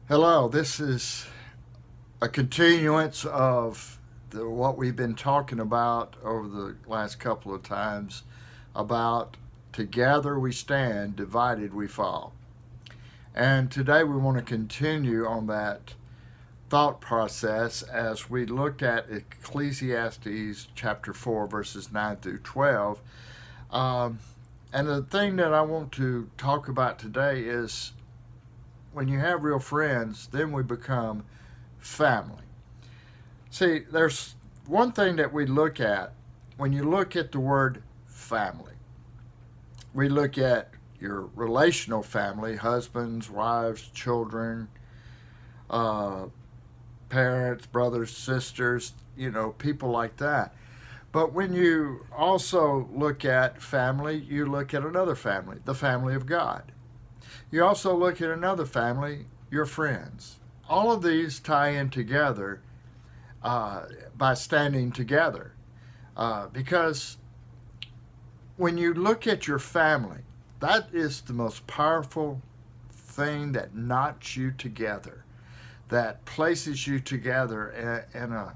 Hello, this is a continuance of what we've been talking about over the last couple of times about together we stand, divided we fall. And today we want to continue on that thought process as we looked at Ecclesiastes chapter 4, verses 9 through 12. Um, and the thing that I want to talk about today is when you have real friends, then we become family. See, there's one thing that we look at when you look at the word family. We look at your relational family, husbands, wives, children, uh, parents, brothers, sisters, people like that. But when you also look at family, you look at another family, the family of God. You also look at another family, your friends. All of these tie in together by standing together. Because when you look at your family, that is the most powerful thing that knots you together, that places you together in a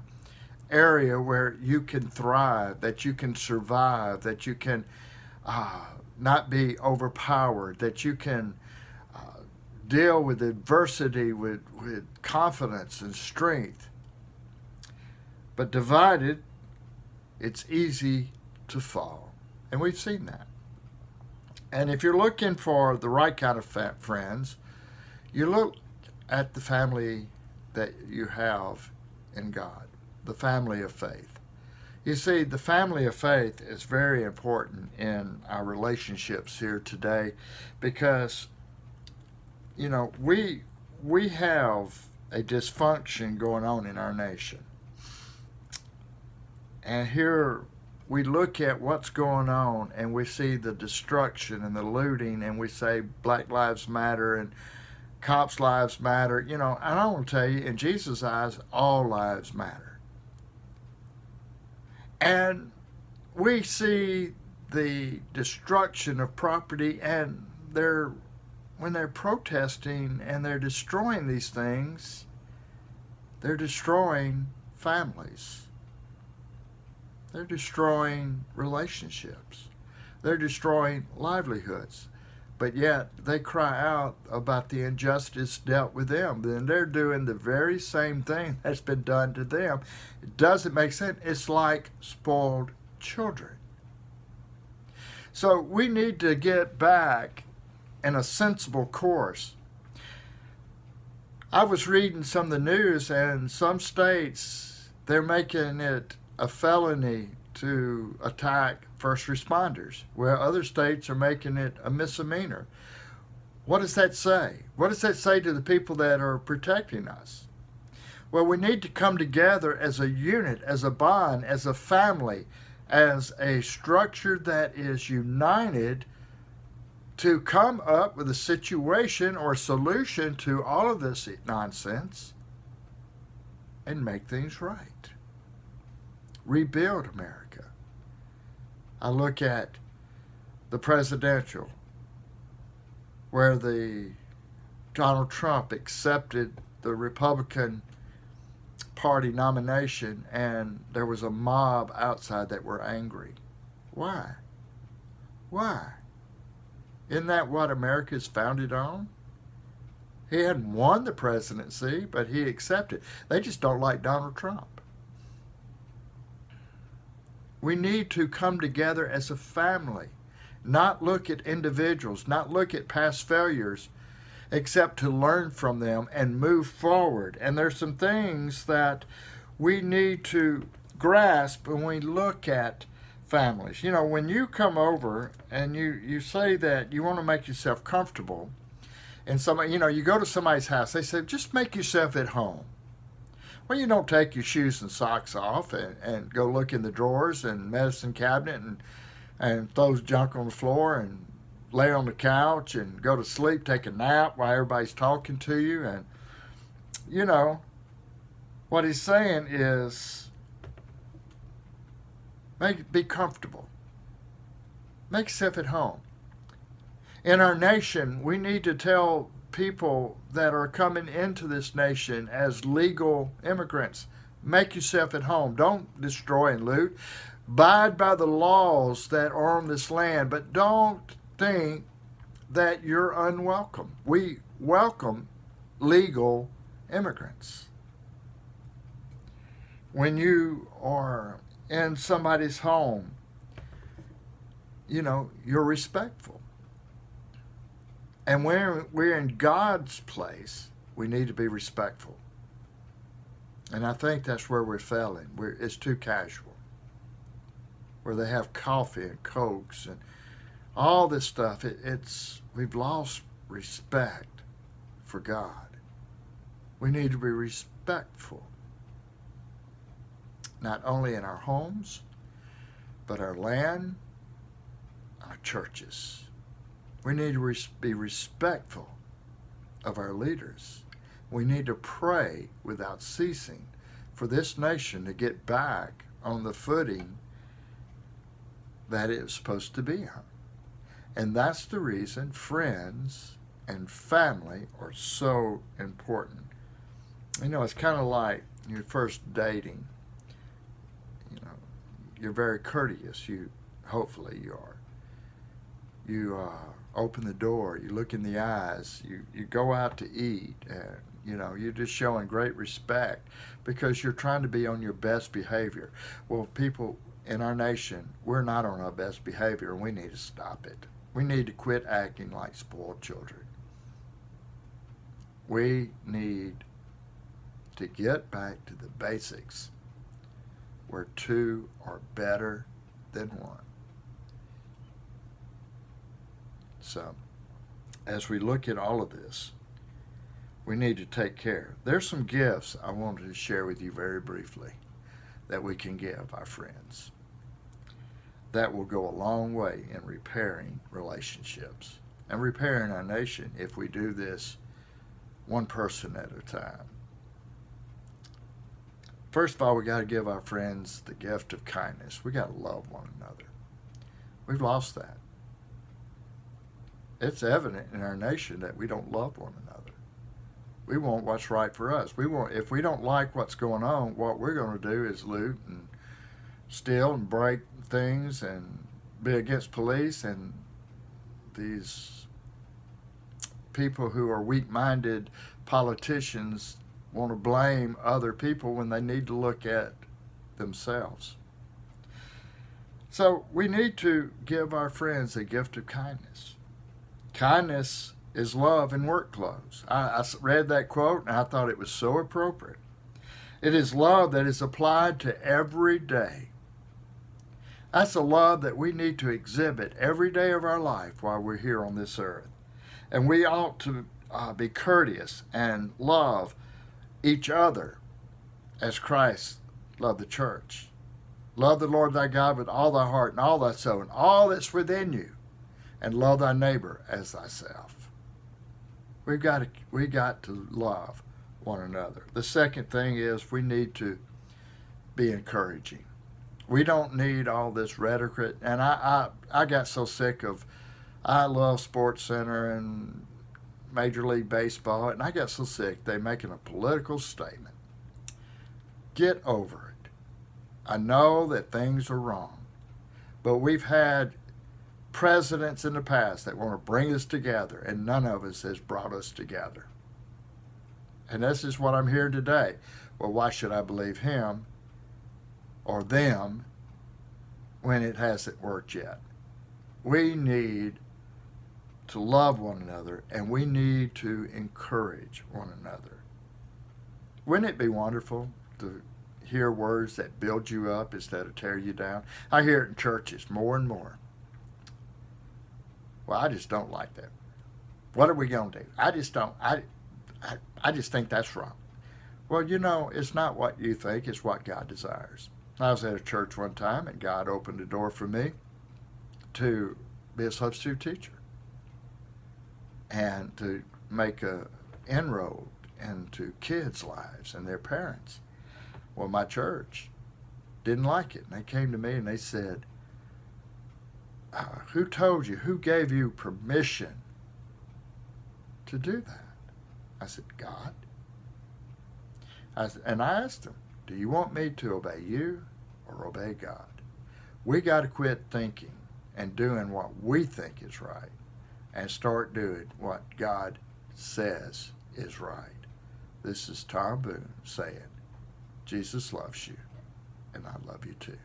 area where you can thrive, that you can survive, that you can not be overpowered, that you can deal with adversity with confidence and strength. But divided, it's easy to fall. And we've seen that. And if you're looking for the right kind of friends, you look at the family that you have in God, the family of faith. You see, the family of faith is very important in our relationships here today because we have a dysfunction going on in our nation. And here we look at what's going on and we see the destruction and the looting and we say Black Lives Matter and cops' lives matter. And I want to tell you, in Jesus' eyes, all lives matter. And we see the destruction of property and when they're protesting and they're destroying these things, they're destroying families. They're destroying relationships. They're destroying livelihoods. But yet they cry out about the injustice dealt with them. Then they're doing the very same thing that's been done to them. It doesn't make sense. It's like spoiled children. So we need to get back in a sensible course. I was reading some of the news, and some states, they're making it a felony to attack first responders, where other states are making it a misdemeanor. What does that say? What does that say to the people that are protecting us? Well, we need to come together as a unit, as a bond, as a family, as a structure that is united to come up with a situation or a solution to all of this nonsense and make things right. Rebuild America. I look at the presidential, where Donald Trump accepted the Republican Party nomination and there was a mob outside that were angry. Why? Why? Isn't that what America is founded on? He hadn't won the presidency, but he accepted. They just don't like Donald Trump. We need to come together as a family, not look at individuals, not look at past failures, except to learn from them and move forward. And there's some things that we need to grasp when we look at families. When you come over and you say that you want to make yourself comfortable, and somebody, you go to somebody's house, they say, just make yourself at home. Well, you don't take your shoes and socks off and go look in the drawers and medicine cabinet and throw junk on the floor and lay on the couch and go to sleep, take a nap while everybody's talking to you. And, what he's saying is, be comfortable. Make yourself at home. In our nation, we need to tell people that are coming into this nation as legal immigrants. Make yourself at home. Don't destroy and loot. Abide by the laws that are on this land, but don't think that you're unwelcome. We welcome legal immigrants. When you are in somebody's home, you're respectful. And when we're in God's place, we need to be respectful. And I think that's where we're failing. It's too casual. Where they have coffee and Cokes and all this stuff. We've lost respect for God. We need to be respectful. Not only in our homes, but our land, our churches. We need to be respectful of our leaders. We need to pray without ceasing for this nation to get back on the footing that it is supposed to be on. And that's the reason friends and family are so important. It's kind of like you're first dating. You're very courteous. Hopefully you are. You open the door. You look in the eyes. You go out to eat. And, you're just showing great respect because you're trying to be on your best behavior. Well, people in our nation, we're not on our best behavior, and we need to stop it. We need to quit acting like spoiled children. We need to get back to the basics where two are better than one. So, as we look at all of this, we need to take care. There's some gifts I wanted to share with you very briefly that we can give our friends. That will go a long way in repairing relationships and repairing our nation if we do this one person at a time. First of all, we got to give our friends the gift of kindness. We got to love one another. We've lost that. It's evident in our nation that we don't love one another. We want what's right for us. If we don't like what's going on, what we're going to do is loot and steal and break things and be against police and these people who are weak-minded politicians want to blame other people when they need to look at themselves. So we need to give our friends a gift of kindness. Kindness is love in work clothes. I read that quote and I thought it was so appropriate. It is love that is applied to every day. That's a love that we need to exhibit every day of our life while we're here on this earth. And we ought to be courteous and love each other as Christ loved the church. Love the Lord thy God with all thy heart and all thy soul and all that's within you, and love thy neighbor as thyself. We got to love one another. The second thing is we need to be encouraging. We don't need all this rhetoric. And I got so sick of, I love Sports Center and Major League Baseball, and I got so sick they making a political statement. Get over it. I know that things are wrong, but we've had presidents in the past that want to bring us together, and none of us has brought us together. And this is what I'm hearing today. Well, why should I believe him or them when it hasn't worked yet? We need to love one another, and we need to encourage one another. Wouldn't it be wonderful to hear words that build you up instead of tear you down? I hear it in churches more and more. Well, I just don't like that. What are we going to do? I just think that's wrong. Well, it's not what you think, it's what God desires. I was at a church one time, and God opened the door for me to be a substitute teacher and to make an inroad into kids' lives and their parents. Well, my church didn't like it, and they came to me and they said, who told you, who gave you permission to do that? I said, God. And I asked him, do you want me to obey you or obey God? We got to quit thinking and doing what we think is right and start doing what God says is right. This is Tom Boone saying, Jesus loves you, and I love you too.